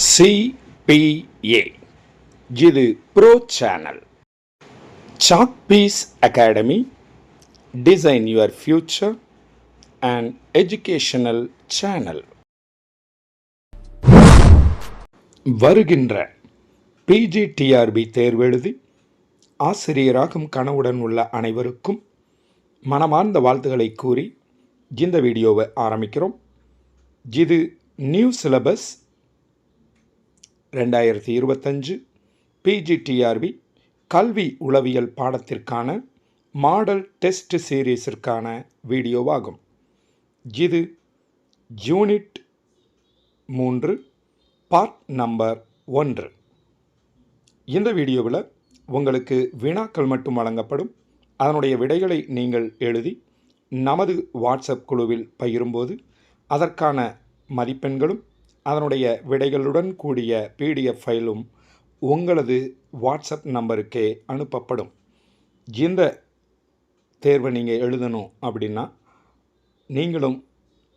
CPA இது pro channel. Chalk Piece Academy, design your future and educational channel. வருகின்ற PGTRB தேர்வெழுதி ஆசிரியராகும் கனவுடன் உள்ள அனைவருக்கும் மனமார்ந்த வாழ்த்துக்களை கூறி இந்த வீடியோவை ஆரம்பிக்கிறோம். இது நியூ சிலபஸ் 2025 PGTRB கல்வி உளவியல் பாடத்திற்கான மாடல் டெஸ்ட் சீரீஸிற்கான வீடியோவாகும். இது யூனிட் 3 பார்ட் நம்பர் 1. இந்த வீடியோவில் உங்களுக்கு வினாக்கள் மட்டும் வழங்கப்படும். அதனுடைய விடைகளை நீங்கள் எழுதி நமது வாட்ஸ்அப் குழுவில் பகிரும்போது அதற்கான மதிப்பெண்களும் அதனுடைய விடைகளுடன் கூடிய PDF ஃபைலும் உங்களது வாட்ஸ்அப் நம்பருக்கே அனுப்பப்படும். இந்த தேர்வை நீங்கள் எழுதணும் அப்படின்னா நீங்களும்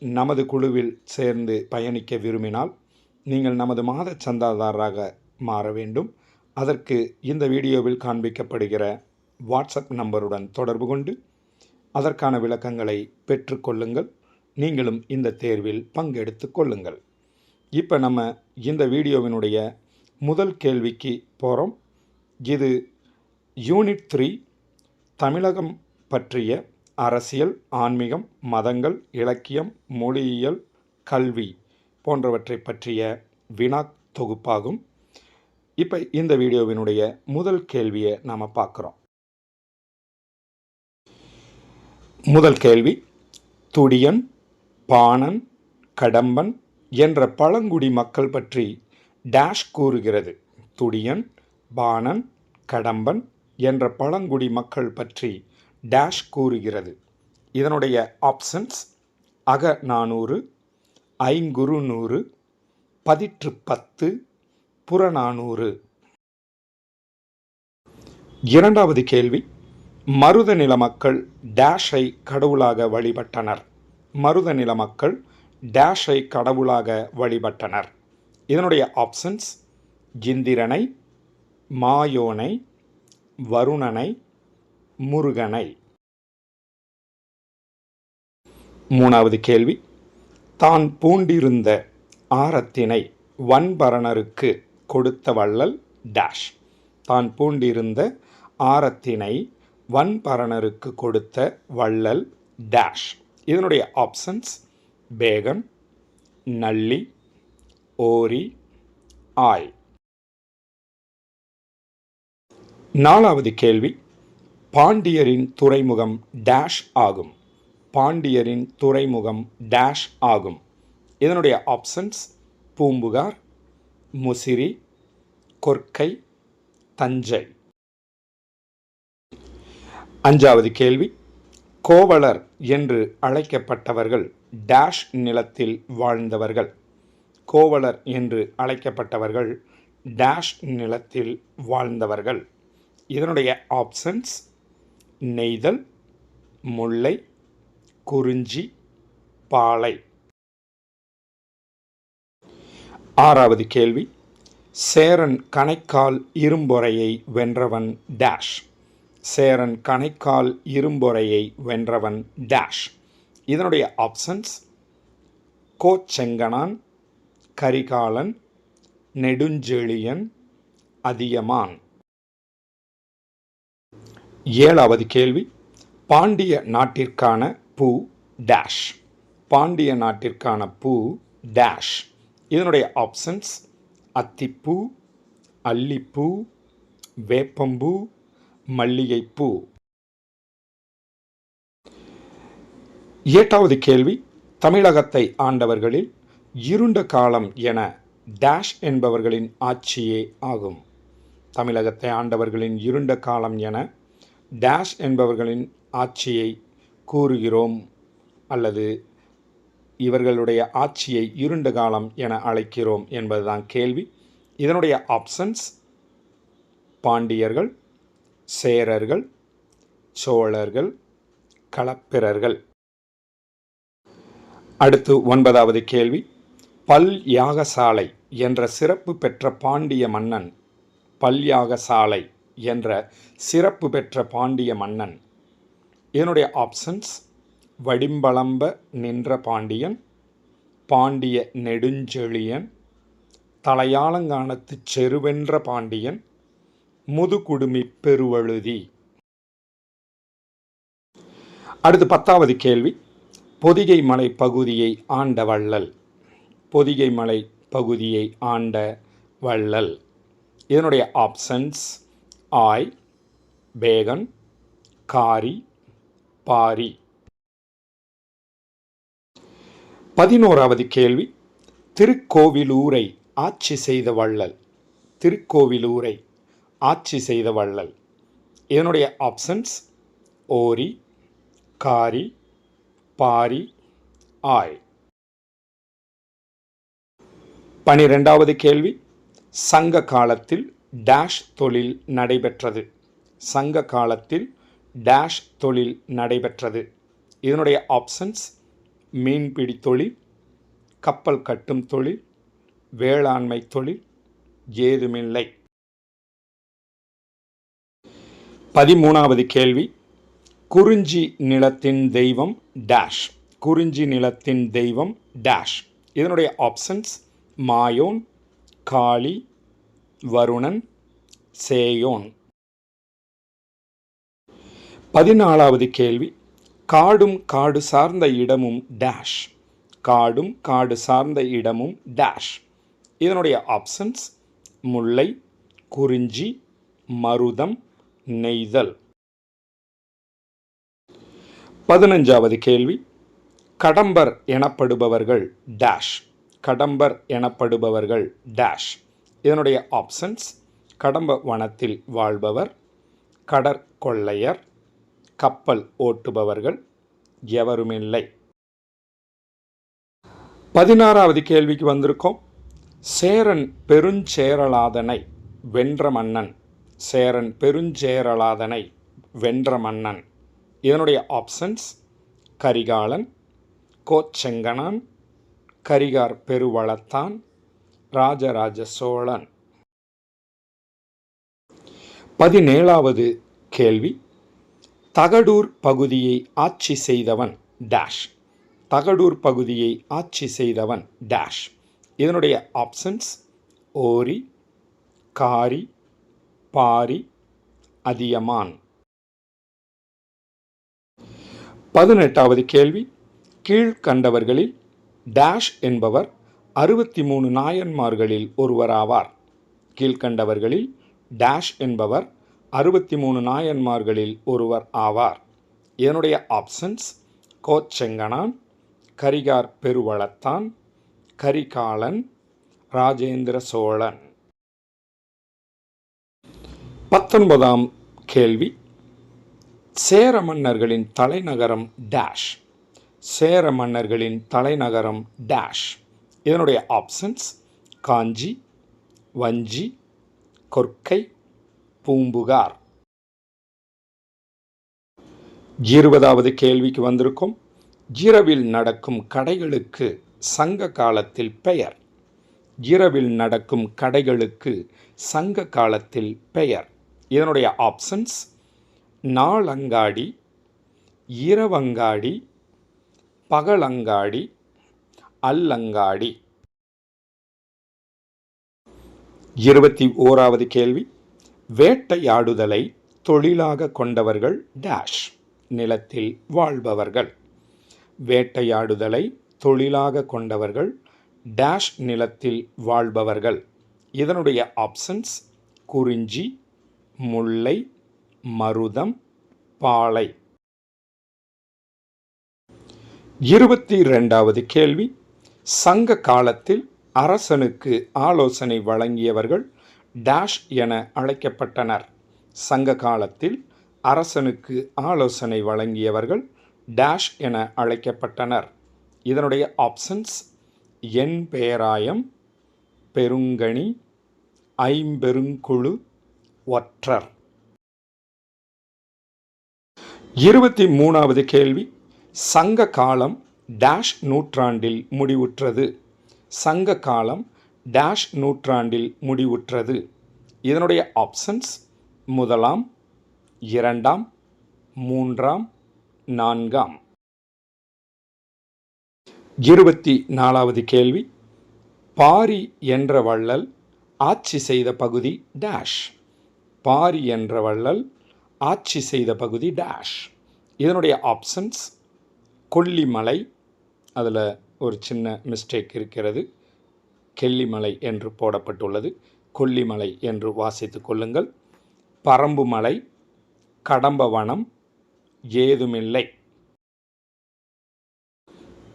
நமது குழுவில் சேர்ந்து பயணிக்க விரும்பினால் நீங்கள் நமது மாத சந்தாதாரராக மாற வேண்டும். அதற்கு இந்த வீடியோவில் காண்பிக்கப்படுகிற வாட்ஸ்அப் நம்பருடன் தொடர்பு கொண்டு அதற்கான விளக்கங்களை பெற்றுக்கொள்ளுங்கள். நீங்களும் இந்த தேர்வில் பங்கெடுத்து கொள்ளுங்கள். இப்போ நம்ம இந்த வீடியோவினுடைய முதல் கேள்விக்கு போகிறோம். இது யூனிட் 3 தமிழகம் பற்றிய அரசியல், ஆன்மீகம், மதங்கள், இலக்கியம், மொழியியல், கல்வி போன்றவற்றை பற்றிய வினா தொகுப்பாகும். இப்போ இந்த வீடியோவினுடைய முதல் கேள்வியை நாம் பார்க்குறோம். முதல் கேள்வி, துடியன், பாணன், கடம்பன் என்ற பழங்குடி மக்கள் பற்றி டேஷ் கூறுகிறது. துடியன், பாணன், கடம்பன் என்ற பழங்குடி மக்கள் பற்றி டேஷ் கூறுகிறது. இதனுடைய ஆப்ஷன்ஸ் அகநானூறு, ஐங்குறுநூறு, பதிற்று 10, புறநானூறு. இரண்டாவது கேள்வி, மருத நில மக்கள் டேஷை கடவுளாக வழிபட்டனர். மருத நில மக்கள் டேஷை கடவுளாக வழிபட்டனர். இதனுடைய ஆப்ஷன்ஸ் இந்திரனை, மாயோனை, வருணனை, முருகனை. மூணாவது கேள்வி, தான் பூண்டிருந்த ஆரத்தினை வன்பரணருக்கு கொடுத்த வள்ளல் டேஷ். தான் பூண்டிருந்த ஆரத்தினை வன்பரணருக்கு கொடுத்த வள்ளல் டேஷ். இதனுடைய ஆப்ஷன்ஸ் பேகன், நல்லி, ஓரி, ஆய். நாலாவது கேள்வி, பாண்டியரின் துறைமுகம் டேஷ் ஆகும். பாண்டியரின் துறைமுகம் டேஷ் ஆகும். இதனுடைய ஆப்ஷன்ஸ் பூம்புகார், முசிறி, கொர்க்கை, தஞ்சை. அஞ்சாவது கேள்வி, கோவலர் என்று அழைக்கப்பட்டவர்கள் டேஷ் நிலத்தில் வாழ்ந்தவர்கள். கோவலர் என்று அழைக்கப்பட்டவர்கள் டேஷ் நிலத்தில் வாழ்ந்தவர்கள். இதனுடைய ஆப்ஷன்ஸ் நெய்தல், முல்லை, குறிஞ்சி, பாலை. ஆறாவது கேள்வி, சேரன் கணைக்கால் இரும்பொறையை வென்றவன் டேஷ். சேரன் கணைக்கால் இரும்பொறையை வென்றவன் டேஷ். இதனுடைய ஆப்ஷன்ஸ் கோச்செங்கனான், கரிகாலன், நெடுஞ்செழியன், அதியமான். ஏழாவது கேள்வி, பாண்டிய நாட்டிற்கான பூ டேஷ். பாண்டிய நாட்டிற்கான பூ டேஷ். இதனுடைய ஆப்ஷன்ஸ் அத்திப்பூ, அல்லிப்பூ, வேப்பம்பூ, மல்லிகைப்பூ. எட்டாவது கேள்வி, தமிழகத்தை ஆண்டவர்களில் இருண்ட காலம் என டேஷ் என்பவர்களின் ஆட்சியே ஆகும். தமிழகத்தை ஆண்டவர்களின் இருண்ட காலம் என டேஷ் என்பவர்களின் ஆட்சியை கூறுகிறோம் அல்லது இவர்களுடைய ஆட்சியை இருண்ட காலம் என அழைக்கிறோம் என்பதுதான் கேள்வி. இதனுடைய ஆப்ஷன்ஸ் பாண்டியர்கள், சேரர்கள், சோழர்கள், களப்பிரர்கள். அடுத்து 9வது கேள்வி, பல் யாகசாலை என்ற சிறப்பு பெற்ற பாண்டிய மன்னன். பல்யாகசாலை என்ற சிறப்பு பெற்ற பாண்டிய மன்னன். இதனுடைய ஆப்ஷன்ஸ்: வடிம்பளம்ப நின்ற பாண்டியன், பாண்டிய நெடுஞ்செழியன், தலையாலங்கானத்துச் செருவென்ற பாண்டியன், முதுகுடுமி பெருவழுதி. அடுத்து 10வது கேள்வி. பொதிகை மலை பகுதியை ஆண்ட வள்ளல். பொதிகை மலை பகுதியை ஆண்ட வள்ளல். இதனுடைய ஆப்ஷன்ஸ்: ஆய், பேகன், காரி, பாரி. 11வது கேள்வி. திருக்கோவிலூரை ஆட்சி செய்த வள்ளல். திருக்கோவிலூரை ஆட்சி செய்த வள்ளல். இதனுடைய ஆப்ஷன்ஸ்: ஓரி, காரி, பாரி, ஆய். 12வது கேள்வி. சங்க காலத்தில் டேஷ் தொழில் நடைபெற்றது. சங்க காலத்தில் டேஷ் தொழில் நடைபெற்றது. இதனுடைய ஆப்ஷன்ஸ்: மீன்பிடி தொழில், கப்பல் கட்டும் தொழில், வேளாண்மை தொழில், ஏதுமில்லை. 13வது கேள்வி. குறிஞ்சி நிலத்தின் தெய்வம் டேஷ். குறிஞ்சி நிலத்தின் தெய்வம் டேஷ். இதனுடைய ஆப்ஷன்ஸ்: மாயோன், காளி, வருணன், சேயோன். 14வது கேள்வி. காடும் காடு சார்ந்த இடமும் டேஷ். காடும் காடு சார்ந்த இடமும் டேஷ். இதனுடைய ஆப்ஷன்ஸ்: முல்லை, குறிஞ்சி, மருதம், நெய்தல். 15வது கேள்வி. கடம்பர் எனப்படுபவர்கள் டேஷ். கடம்பர் எனப்படுபவர்கள் டேஷ். இதனுடைய ஆப்ஷன்ஸ்: கடம்ப வனத்தில் வாழ்பவர், கடற்கொள்ளையர், கப்பல் ஓட்டுபவர்கள், எவருமில்லை. 16வது கேள்விக்கு வந்திருக்கோம். சேரன் பெருஞ்சேரலாதனை வென்ற மன்னன். சேரன் பெருஞ்சேரலாதனை வென்ற மன்னன். இதனுடைய ஆப்ஷன்ஸ்: கரிகாலன், கோச்செங்கணான், கரிகார் பெருவளத்தான், ராஜராஜ சோழன். 17வது கேள்வி. தகடூர் பகுதியை ஆட்சி செய்தவன் டேஷ். தகடூர் பகுதியை ஆட்சி செய்தவன் டேஷ். இதனுடைய ஆப்ஷன்ஸ்: ஓரி, காரி, பாரி, அதியமான். 18வது கேள்வி. கீழ்கண்டவர்களில் டேஷ் என்பவர் 63 நாயன்மார்களில் ஒருவராவார். கீழ்கண்டவர்களில் டேஷ் என்பவர் 63 நாயன்மார்களில் ஒருவர் ஆவார். இதனுடைய ஆப்ஷன்ஸ்: கோச்செங்கணான், கரிகார் பெருவளத்தான், கரிகாலன், ராஜேந்திர சோழன். 19ஆம் கேள்வி. சேர மன்னர்களின் தலைநகரம் டேஷ். சேர மன்னர்களின் தலைநகரம் டேஷ். இதனுடைய ஆப்ஷன்ஸ்: காஞ்சி, வஞ்சி, கொர்க்கை, பூம்புகார். 20வது கேள்விக்கு வந்திருக்கும். இரவில் நடக்கும் கடைகளுக்கு சங்க காலத்தில் பெயர். இரவில் நடக்கும் கடைகளுக்கு சங்க காலத்தில் பெயர். இதனுடைய ஆப்ஷன்ஸ்: நாளங்காடி, இரவங்காடி, பகலங்காடி, அல்லங்காடி. 21வது கேள்வி. வேட்டையாடுதலை தொழிலாக கொண்டவர்கள் டேஷ். நிலத்தில் வாழ்பவர்கள். வேட்டையாடுதலை தொழிலாக கொண்டவர்கள் டேஷ் நிலத்தில் வாழ்பவர்கள். இதனுடைய ஆப்ஷன்ஸ்: குறிஞ்சி, முல்லை, மருதம், பாலை. 22வது கேள்வி. சங்க காலத்தில் அரசனுக்கு ஆலோசனை வழங்கியவர்கள் டேஷ் என அழைக்கப்பட்டனர். சங்க காலத்தில் அரசனுக்கு ஆலோசனை வழங்கியவர்கள் டேஷ் என அழைக்கப்பட்டனர். இதனுடைய ஆப்ஷன்ஸ்: என் பேராயம், பெருங்கணி, ஐம்பெருங்குழு, ஒற்றர். 23வது கேள்வி. சங்க காலம் டேஷ் நூற்றாண்டில் முடிவுற்றது. சங்க காலம் டேஷ் நூற்றாண்டில் முடிவுற்றது. இதனுடைய ஆப்ஷன்ஸ்: முதலாம், இரண்டாம், மூன்றாம், நான்காம். 24வது கேள்வி. பாரி என்ற வள்ளல் ஆட்சி செய்த பகுதி டேஷ். பாரி என்ற வள்ளல் ஆட்சி செய்த பகுதி டேஷ். இதனுடைய ஆப்ஷன்ஸ்: கொல்லிமலை, அதில் ஒரு சின்ன மிஸ்டேக் இருக்கிறது, கெல்லிமலை என்று போடப்பட்டுள்ளது, கொல்லிமலை என்று வாசித்து கொள்ளுங்கள். பரம்புமலை, கடம்பவனம், ஏதுமில்லை.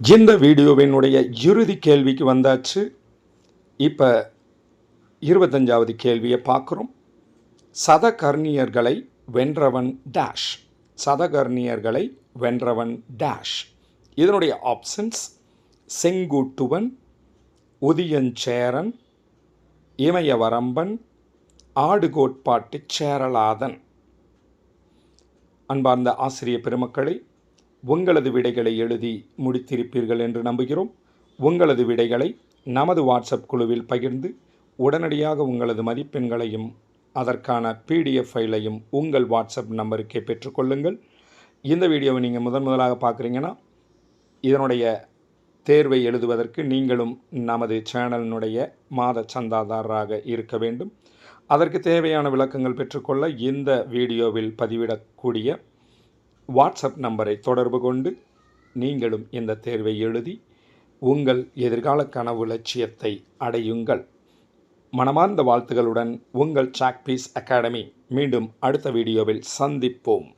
இந்த வீடியோவினுடைய இறுதி கேள்விக்கு வந்தாச்சு. இப்போ 25வது கேள்வியை பார்க்குறோம். சதகர்ணியர்களை வென்றவன் டேஷ். சதகர்ணியர்களை வென்றவன் டேஷ். இதனுடைய ஆப்ஷன்ஸ்: செங்குட்டுவன், உதியஞ்சேரன், இமயவரம்பன், ஆடுகோட்பாட்டு சேரலாதன். அன்பார்ந்த ஆசிரிய பெருமக்களை, உங்களது விடைகளை எழுதி முடித்திருப்பீர்கள் என்று நம்புகிறோம். உங்களது விடைகளை நமது வாட்ஸ்அப் குழுவில் பகிர்ந்து உடனடியாக உங்களது மதிப்பெண்களையும் அதற்கான PDF ஃபைலையும் உங்கள் வாட்ஸ்அப் நம்பருக்கே பெற்றுக்கொள்ளுங்கள். இந்த வீடியோவை நீங்கள் முதலாக பார்க்குறீங்கன்னா, இதனுடைய தேர்வை எழுதுவதற்கு நீங்களும் நமது சேனலினுடைய மாத சந்தாதாரராக இருக்க வேண்டும். அதற்கு தேவையான விளக்கங்கள் பெற்றுக்கொள்ள இந்த வீடியோவில் பதிவிடக்கூடிய வாட்ஸ்அப் நம்பரை தொடர்பு கொண்டு நீங்களும் இந்த தேர்வை எழுதி உங்கள் எதிர்கால கனவு லட்சியத்தை அடையுங்கள். மனமார்ந்த வாழ்த்துகளுடன் உங்கள் சாக்பீஸ் அகாடமி. மீண்டும் அடுத்த வீடியோவில் சந்திப்போம்.